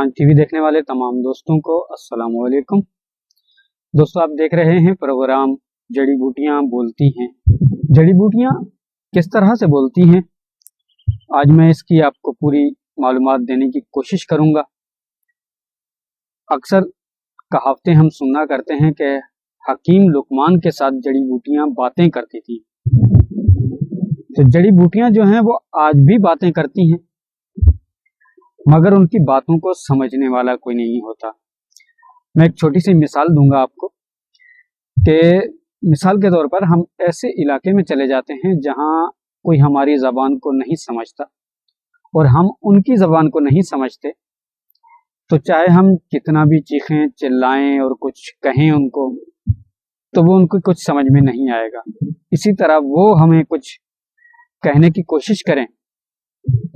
सांझ टीवी देखने वाले तमाम दोस्तों को अस्सलाम वालेकुम। दोस्तों, आप देख रहे हैं प्रोग्राम जड़ी बूटियां बोलती हैं। जड़ी बूटियां किस तरह से बोलती हैं, आज मैं इसकी आपको पूरी मालूमात देने की कोशिश करूंगा। अक्सर कहावतें हम सुनना करते हैं कि हकीम लुकमान के साथ जड़ी बूटियां बातें करती थी। तो जड़ी बूटियां जो हैं वो आज भी बातें करती हैं, मगर उनकी बातों को समझने वाला कोई नहीं होता। मैं एक छोटी सी मिसाल दूंगा आपको कि मिसाल के तौर पर हम ऐसे इलाके में चले जाते हैं जहां कोई हमारी ज़बान को नहीं समझता और हम उनकी ज़बान को नहीं समझते, तो चाहे हम कितना भी चीखें चिल्लाएं और कुछ कहें उनको, तो वो उनको कुछ समझ में नहीं आएगा। इसी तरह वो हमें कुछ कहने की कोशिश करें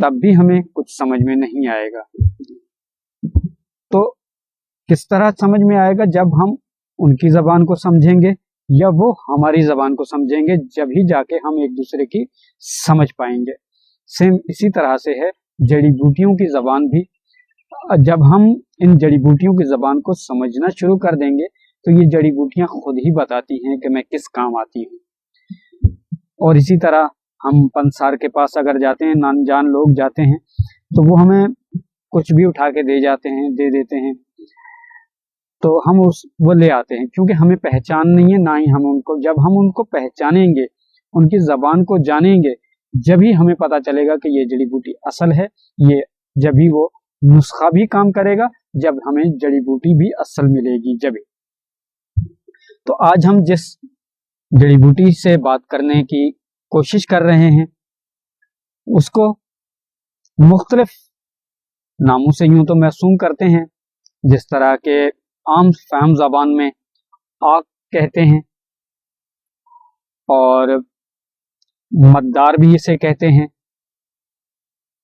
तब भी हमें कुछ समझ में नहीं आएगा। तो किस तरह समझ में आएगा? जब हम उनकी ज़बान को समझेंगे या वो हमारी ज़बान को समझेंगे, जब ही जाके हम एक दूसरे की समझ पाएंगे। सेम इसी तरह से है जड़ी बूटियों की ज़बान भी। जब हम इन जड़ी बूटियों की ज़बान को समझना शुरू कर देंगे तो ये जड़ी बूटियां खुद ही बताती हैं कि मैं किस काम आती हूँ। और इसी तरह हम पंसार के पास अगर जाते हैं, नानजान लोग जाते हैं, तो वो हमें कुछ भी उठा के दे देते हैं, तो हम वो ले आते हैं, क्योंकि हमें पहचान नहीं है ना ही हम उनको। जब हम उनको पहचानेंगे, उनकी ज़बान को जानेंगे, जब ही हमें पता चलेगा कि ये जड़ी बूटी असल है। ये जब ही वो नुस्खा भी काम करेगा, जब हमें जड़ी बूटी भी असल मिलेगी जब ही। तो आज हम जिस जड़ी बूटी से बात करने की कोशिश कर रहे हैं उसको मुख्तलिफ नामों से यूं तो महसूम करते हैं, जिस तरह के आम फाहम ज़बान में आग कहते हैं और मद्दार भी इसे कहते हैं।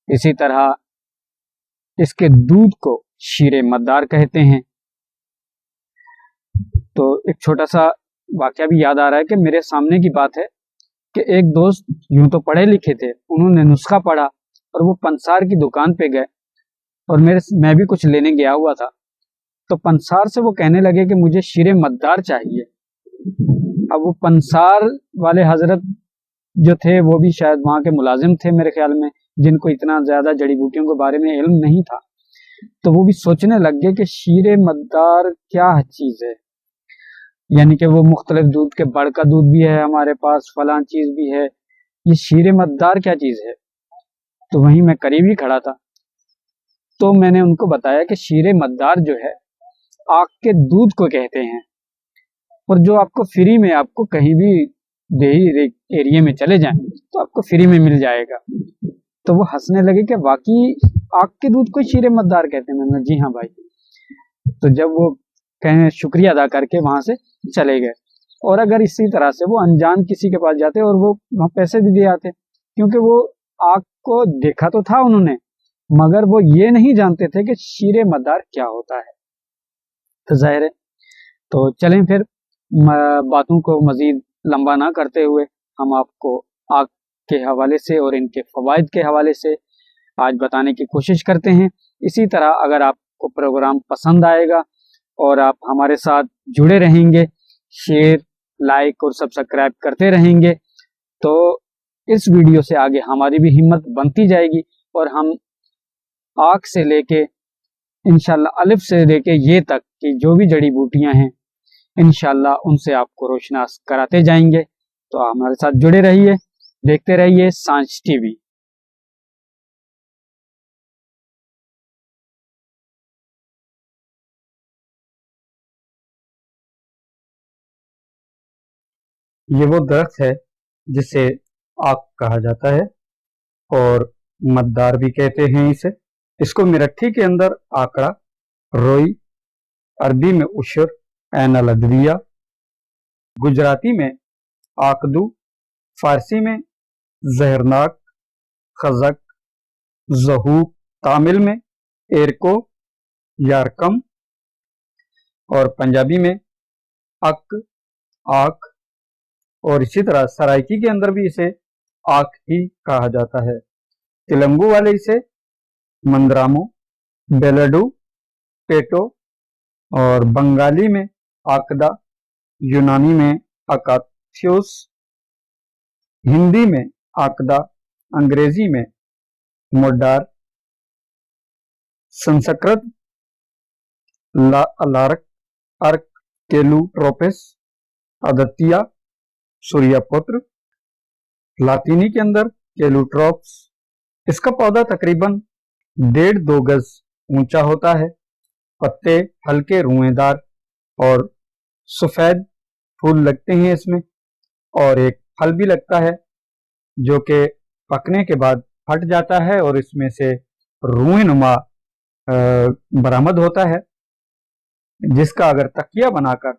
इसी तरह इसके दूध को शीरे मद्दार कहते हैं। तो एक छोटा सा वाकया भी याद आ रहा है कि मेरे सामने की बात है कि एक दोस्त यूं तो पढ़े लिखे थे, उन्होंने नुस्खा पढ़ा और वो पंसार की दुकान पे गए और मैं भी कुछ लेने गया हुआ था। तो पंसार से वो कहने लगे कि मुझे शीरे मद्दार चाहिए। अब वो पंसार वाले हजरत जो थे वो भी शायद वहाँ के मुलाजिम थे मेरे ख्याल में, जिनको इतना ज्यादा जड़ी बूटियों के बारे में इल्म नहीं था। तो वो भी सोचने लग गए कि शीरे मद्दार क्या चीज है, यानी कि वो मुख्तलिफ दूध के बड़ का दूध भी है हमारे पास, फलां चीज भी है, ये शीरे मद्दार क्या चीज है। तो वहीं मैं करीब ही खड़ा था, तो मैंने उनको बताया कि शीरे मद्दार जो है आग के दूध को कहते हैं, और जो आपको फ्री में, आपको कहीं भी देही एरिया में चले जाएं तो आपको फ्री में मिल जाएगा। तो वो हंसने लगे कि वाकई आग के दूध को शीरे मद्दार कहते हैं। मैंने जी हाँ भाई। तो जब वो कहें शुक्रिया अदा करके वहां से चले गए। और अगर इसी तरह से वो अनजान किसी के पास जाते और वो वहां पैसे भी दे आते, क्योंकि वो आग को देखा तो था उन्होंने, मगर वो ये नहीं जानते थे कि शीरे मद्दार क्या होता है। तो जाहिर है, तो चलें फिर बातों को मजीद लंबा ना करते हुए हम आपको आग के हवाले से और इनके फवाइद के हवाले से आज बताने की कोशिश करते हैं। इसी तरह अगर आपको प्रोग्राम पसंद आएगा और आप हमारे साथ जुड़े रहेंगे, शेयर, लाइक और सब्सक्राइब करते रहेंगे, तो इस वीडियो से आगे हमारी भी हिम्मत बनती जाएगी और हम आग से लेके इंशाल्लाह अलिफ से लेके ये तक कि जो भी जड़ी बूटियां हैं इंशाल्लाह उनसे आपको रोशनास कराते जाएंगे। तो हमारे साथ जुड़े रहिए, देखते रहिए सांझ टीवी। ये वो दरख्त है जिसे आक कहा जाता है और मद्दार भी कहते हैं इसे। इसको मिरट्ठी के अंदर आकड़ा, रोई, अरबी में उशर, ऐनल अदविया, गुजराती में आकदू, फारसी में जहरनाक, खजक, जहूक, तामिल में एरको, यारकम और पंजाबी में अक, आक, और इसी तरह सराइकी के अंदर भी इसे आक ही कहा जाता है। तेलंगु वाले इसे मंदरामो, बेलडू पेटो, और बंगाली में आकदा, यूनानी में अकाथियोस, हिंदी में आकदा, अंग्रेजी में मोडार, संस्कृत लार्क, अर्क, केलुट्रोपिस, अदतिया, सूर्यपुत्र, लातीनी के अंदर केलुट्रोप्स। इसका पौधा तकरीबन 1.5-2 गज ऊंचा होता है। पत्ते हल्के रुएदार और सफेद फूल लगते हैं इसमें, और एक फल भी लगता है जो कि पकने के बाद फट जाता है और इसमें से रुई नुमा बरामद होता है, जिसका अगर तकिया बनाकर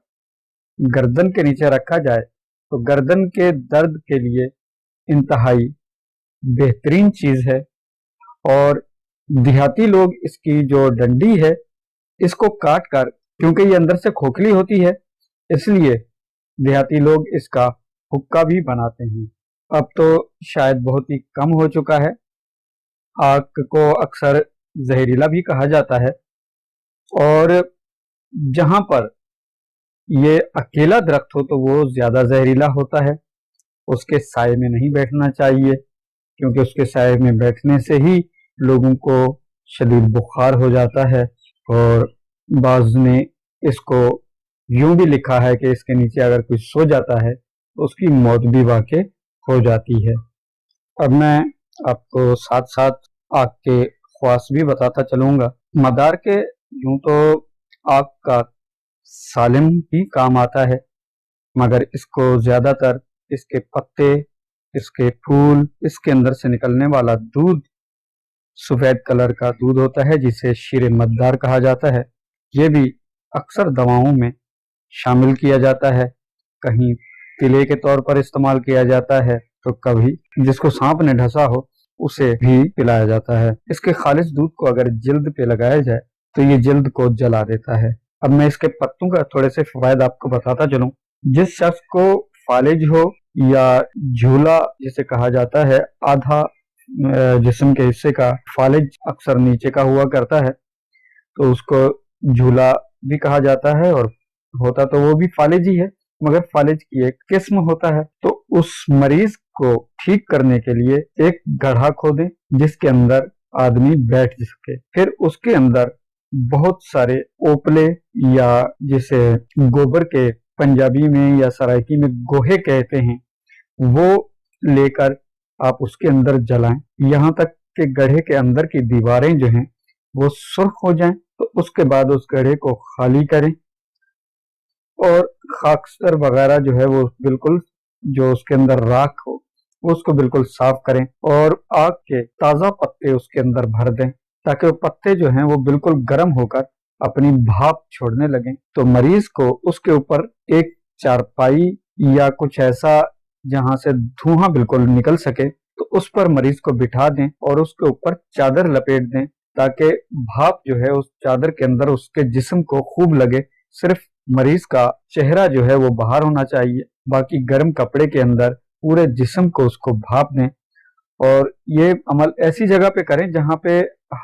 गर्दन के नीचे रखा जाए तो गर्दन के दर्द के लिए इंतहाई बेहतरीन चीज है। और देहाती लोग इसकी जो डंडी है इसको काट कर, क्योंकि ये अंदर से खोखली होती है, इसलिए देहाती लोग इसका हुक्का भी बनाते हैं। अब तो शायद बहुत ही कम हो चुका है। आक को अक्सर जहरीला भी कहा जाता है, और जहां पर ये अकेला दरख्त हो तो वो ज्यादा जहरीला होता है। उसके साए में नहीं बैठना चाहिए, क्योंकि उसके साए में बैठने से ही लोगों को शदीद बुखार हो जाता है। और बाज़ ने इसको यूं भी लिखा है कि इसके नीचे अगर कोई सो जाता है तो उसकी मौत भी वाक़ई हो जाती है। अब मैं आपको साथ साथ आग के ख्वास भी बताता चलूंगा। मदार के यूं तो आग का सालिम ही काम आता है, मगर इसको ज्यादातर इसके पत्ते, इसके फूल, इसके अंदर से निकलने वाला दूध सफेद कलर का दूध होता है, जिसे शीर मद्दार कहा जाता है। ये भी अक्सर दवाओं में शामिल किया जाता है। कहीं तिले के तौर पर इस्तेमाल किया जाता है, तो कभी जिसको सांप ने ढसा हो उसे भी पिलाया जाता है। इसके खालिस दूध को अगर जिल्द पे लगाया जाए तो ये जिल्द को जला देता है। अब मैं इसके पत्तों का थोड़े से फवायद आपको बताता चलूं। जिस शख्स को फालिज हो या झूला जिसे कहा जाता है, आधा जिस्म के हिस्से का फालिज अक्सर नीचे का हुआ करता है, तो उसको झूला भी कहा जाता है, और होता तो वो भी फालिज ही है, मगर फालिज की एक किस्म होता है। तो उस मरीज को ठीक करने के लिए एक गड्ढा खोदें जिसके अंदर आदमी बैठ सके, फिर उसके अंदर बहुत सारे ओपले, या जिसे गोबर के पंजाबी में या सराइकी में गोहे कहते हैं, वो लेकर आप उसके अंदर जलाएं, यहाँ तक कि गड्ढे के अंदर की दीवारें जो हैं वो सुर्ख हो जाएं। तो उसके बाद उस गड्ढे को खाली करें, और खाकस्तर वगैरह जो है वो बिल्कुल, जो उसके अंदर राख हो उसको बिल्कुल साफ करें, और आग के ताजा पत्ते उसके अंदर भर दें, ताकि वो पत्ते जो हैं वो बिल्कुल गर्म होकर अपनी भाप छोड़ने लगें। तो मरीज को उसके ऊपर एक चारपाई या कुछ ऐसा जहां से धुआं बिल्कुल निकल सके, तो उस पर मरीज को बिठा दें और उसके ऊपर चादर लपेट दें, ताकि भाप जो है उस चादर के अंदर उसके जिस्म को खूब लगे। सिर्फ मरीज का चेहरा जो है वो बाहर होना चाहिए, बाकी गर्म कपड़े के अंदर पूरे जिस्म को उसको भाप दें। और ये अमल ऐसी जगह पे करें जहां पे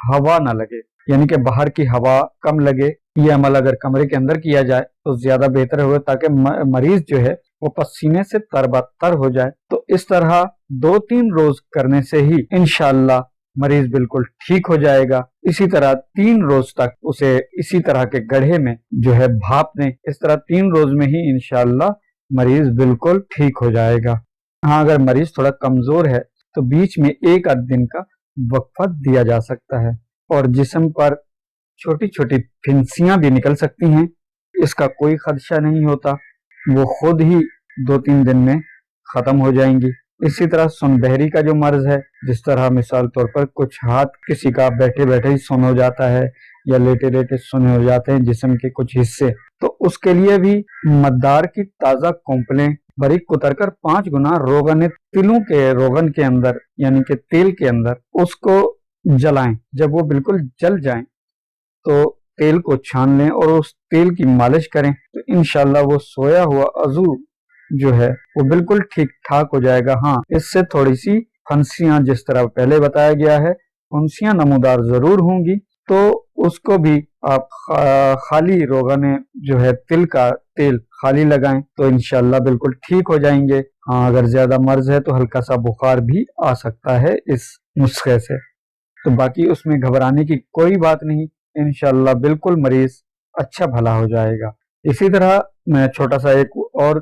हवा ना लगे, यानी कि बाहर की हवा कम लगे। ये अमल अगर कमरे के अंदर किया जाए तो ज्यादा बेहतर होगा, ताकि मरीज जो है वो पसीने से तरबतर हो जाए। तो इस तरह 2-3 रोज करने से ही इंशाअल्लाह मरीज बिल्कुल ठीक हो जाएगा। इसी तरह 3 रोज तक उसे इसी तरह के गड्ढे में जो है भाप दें। इस तरह 3 रोज में ही इंशाअल्लाह मरीज बिल्कुल ठीक हो जाएगा। हाँ, अगर मरीज थोड़ा कमजोर है तो बीच में 1-8 दिन का वक्फा दिया जा सकता है, और जिस्म पर छोटी छोटी फिंसियां भी निकल सकती हैं, इसका कोई खदशा नहीं होता, वो खुद ही 2-3 दिन में खत्म हो जाएंगी। इसी तरह सुनबहरी का जो मर्ज है, जिस तरह मिसाल तौर पर कुछ हाथ किसी का बैठे बैठे ही सुन हो जाता है, या लेटे लेटे सुन हो जाते हैं जिस्म के कुछ हिस्से, तो उसके लिए भी मद्दार की ताजा कोंपलें बारीक कुतरकर 5 गुना रोगन तिलों के रोगन के अंदर, यानी कि तेल के अंदर उसको जलाएं। जब वो बिल्कुल जल जाएं तो तेल को छान लें और उस तेल की मालिश करें, तो इंशाल्लाह वो सोया हुआ अज़ू जो है वो बिल्कुल ठीक ठाक हो जाएगा। हाँ, इससे थोड़ी सी फंसियां, जिस तरह पहले बताया गया है, फंसियां नमूदार जरूर होंगी, तो اس کو بھی آپ خالی روغن جو ہے تل کا تیل خالی لگائیں تو انشاءاللہ بالکل ٹھیک ہو جائیں گے۔ ہاں اگر زیادہ مرض ہے تو ہلکا سا بخار بھی آ سکتا ہے اس نسخے سے، تو باقی اس میں گھبرانے کی کوئی بات نہیں، انشاءاللہ بالکل مریض اچھا بھلا ہو جائے گا۔ اسی طرح میں چھوٹا سا ایک اور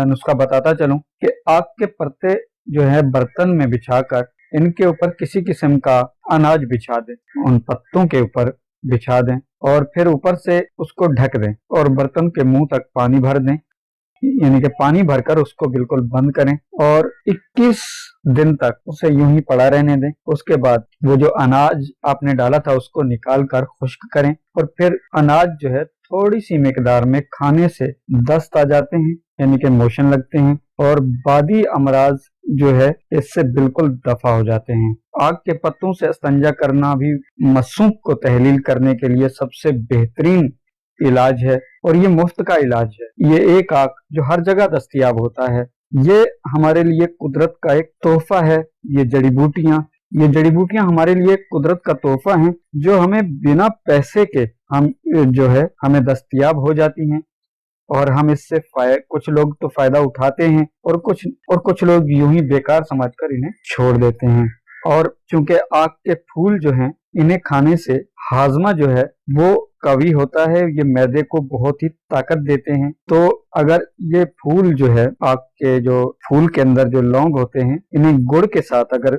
نسخہ بتاتا چلوں کہ آک کے پتے جو ہے برتن میں بچھا کر ان کے اوپر کسی قسم کا اناج بچھا دیں، ان پتوں کے اوپر بچھا دیں اور پھر اوپر سے اس کو ڈھک دیں اور برتن کے منہ تک پانی بھر دیں، یعنی کہ پانی بھر کر اس کو بالکل بند کریں اور 21 دن تک اسے یوں ہی پڑا رہنے دیں۔ اس کے بعد وہ جو اناج آپ نے ڈالا تھا اس کو نکال کر خشک کریں اور پھر اناج جو ہے تھوڑی سی مقدار میں کھانے سے دست آ جاتے ہیں، یعنی کہ موشن لگتے ہیں اور بادی امراض جو ہے اس سے بالکل دفع ہو جاتے ہیں۔ آک کے پتوں سے استنجا کرنا بھی مسوں کو تحلیل کرنے کے لیے سب سے بہترین علاج ہے اور یہ مفت کا علاج ہے۔ یہ ایک آک جو ہر جگہ دستیاب ہوتا ہے، یہ ہمارے لیے قدرت کا ایک تحفہ ہے۔ یہ جڑی بوٹیاں ہمارے لیے قدرت کا تحفہ ہیں جو ہمیں بنا پیسے کے ہمیں دستیاب ہو جاتی ہیں اور ہم اس سے کچھ لوگ تو فائدہ اٹھاتے ہیں اور کچھ لوگ یوں ہی بیکار سمجھ کر انہیں چھوڑ دیتے ہیں۔ اور چونکہ آک کے پھول جو ہیں انہیں کھانے سے ہاضمہ جو ہے وہ قوی ہوتا ہے، یہ معدے کو بہت ہی طاقت دیتے ہیں، تو اگر یہ پھول جو ہے آک کے جو پھول کے اندر جو لونگ ہوتے ہیں انہیں گڑ کے ساتھ اگر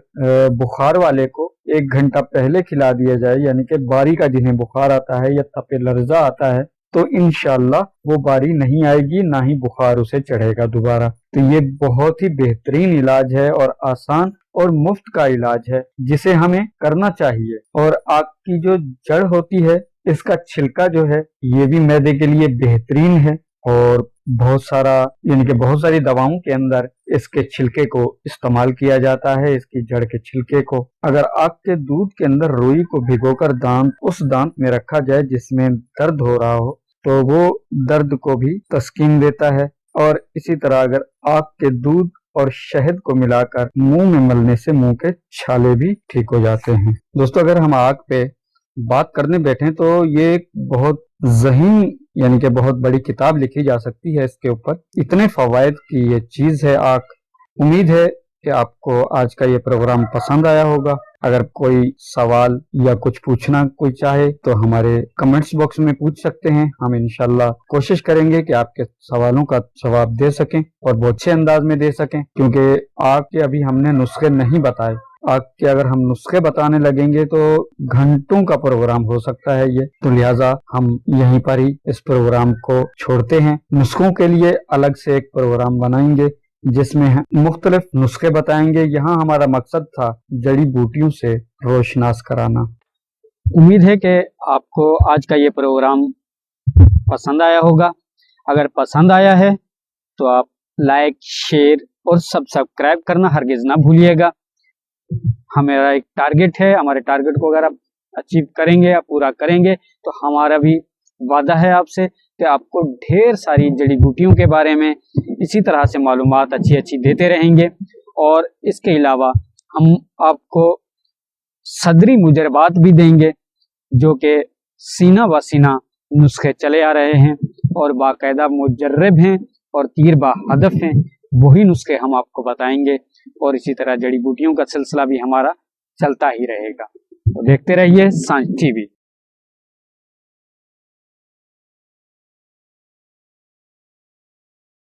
بخار والے کو 1 گھنٹہ پہلے کھلا دیا جائے، یعنی کہ باری کا جنہیں بخار آتا ہے یا تپِ لرزہ آتا ہے، تو انشاءاللہ وہ باری نہیں آئے گی، نہ ہی بخار اسے چڑھے گا دوبارہ۔ تو یہ بہت ہی بہترین علاج ہے اور آسان اور مفت کا علاج ہے جسے ہمیں کرنا چاہیے۔ اور آک کی جو جڑ ہوتی ہے اس کا چھلکا جو ہے یہ بھی معدے کے لیے بہترین ہے اور بہت ساری دواؤں کے اندر اس کے چھلکے کو استعمال کیا جاتا ہے، اس کی جڑ کے چھلکے کو۔ اگر آک کے دودھ کے اندر روئی کو بھگو کر اس دانت میں رکھا جائے جس میں درد ہو رہا ہو تو وہ درد کو بھی تسکین دیتا ہے، اور اسی طرح اگر آک کے دودھ اور شہد کو ملا کر منہ میں ملنے سے منہ کے چھالے بھی ٹھیک ہو جاتے ہیں۔ دوستو اگر ہم آک پہ بات کرنے بیٹھیں تو یہ ایک بہت ذہین یعنی کہ بہت بڑی کتاب لکھی جا سکتی ہے اس کے اوپر، اتنے فوائد کی یہ چیز ہے آک۔ امید ہے کہ آپ کو آج کا یہ پروگرام پسند آیا ہوگا۔ اگر کوئی سوال یا کچھ پوچھنا کوئی چاہے تو ہمارے کمنٹس باکس میں پوچھ سکتے ہیں، ہم انشاءاللہ کوشش کریں گے کہ آپ کے سوالوں کا جواب دے سکیں اور بہت اچھے انداز میں دے سکیں، کیونکہ آک کے ابھی ہم نے نسخے نہیں بتائے۔ آک کے اگر ہم نسخے بتانے لگیں گے تو گھنٹوں کا پروگرام ہو سکتا ہے یہ، تو لہٰذا ہم یہیں پر ہی اس پروگرام کو چھوڑتے ہیں۔ نسخوں کے لیے الگ سے ایک پروگرام بنائیں گے جس میں مختلف نسخے بتائیں گے۔ یہاں ہمارا مقصد تھا جڑی بوٹیوں سے روشناس کرانا۔ امید ہے کہ آپ کو آج کا یہ پروگرام پسند آیا ہوگا۔ اگر پسند آیا ہے تو آپ لائک، شیئر اور سبسکرائب کرنا ہرگز نہ بھولیے گا۔ ہمارا ایک ٹارگٹ ہے، ہمارے ٹارگٹ کو اگر آپ اچیو کریں گے یا پورا کریں گے تو ہمارا بھی وعدہ ہے آپ سے کہ آپ کو ڈھیر ساری جڑی بوٹیوں کے بارے میں اسی طرح سے معلومات اچھی دیتے رہیں گے، اور اس کے علاوہ ہم آپ کو صدری مجربات بھی دیں گے جو کہ سینہ بہ سینہ نسخے چلے آ رہے ہیں اور باقاعدہ مجرب ہیں اور تیر با ہدف ہیں، وہی نسخے ہم آپ کو بتائیں گے، اور اسی طرح جڑی بوٹیوں کا سلسلہ بھی ہمارا چلتا ہی رہے گا۔ تو دیکھتے رہیے سانچ ٹی وی۔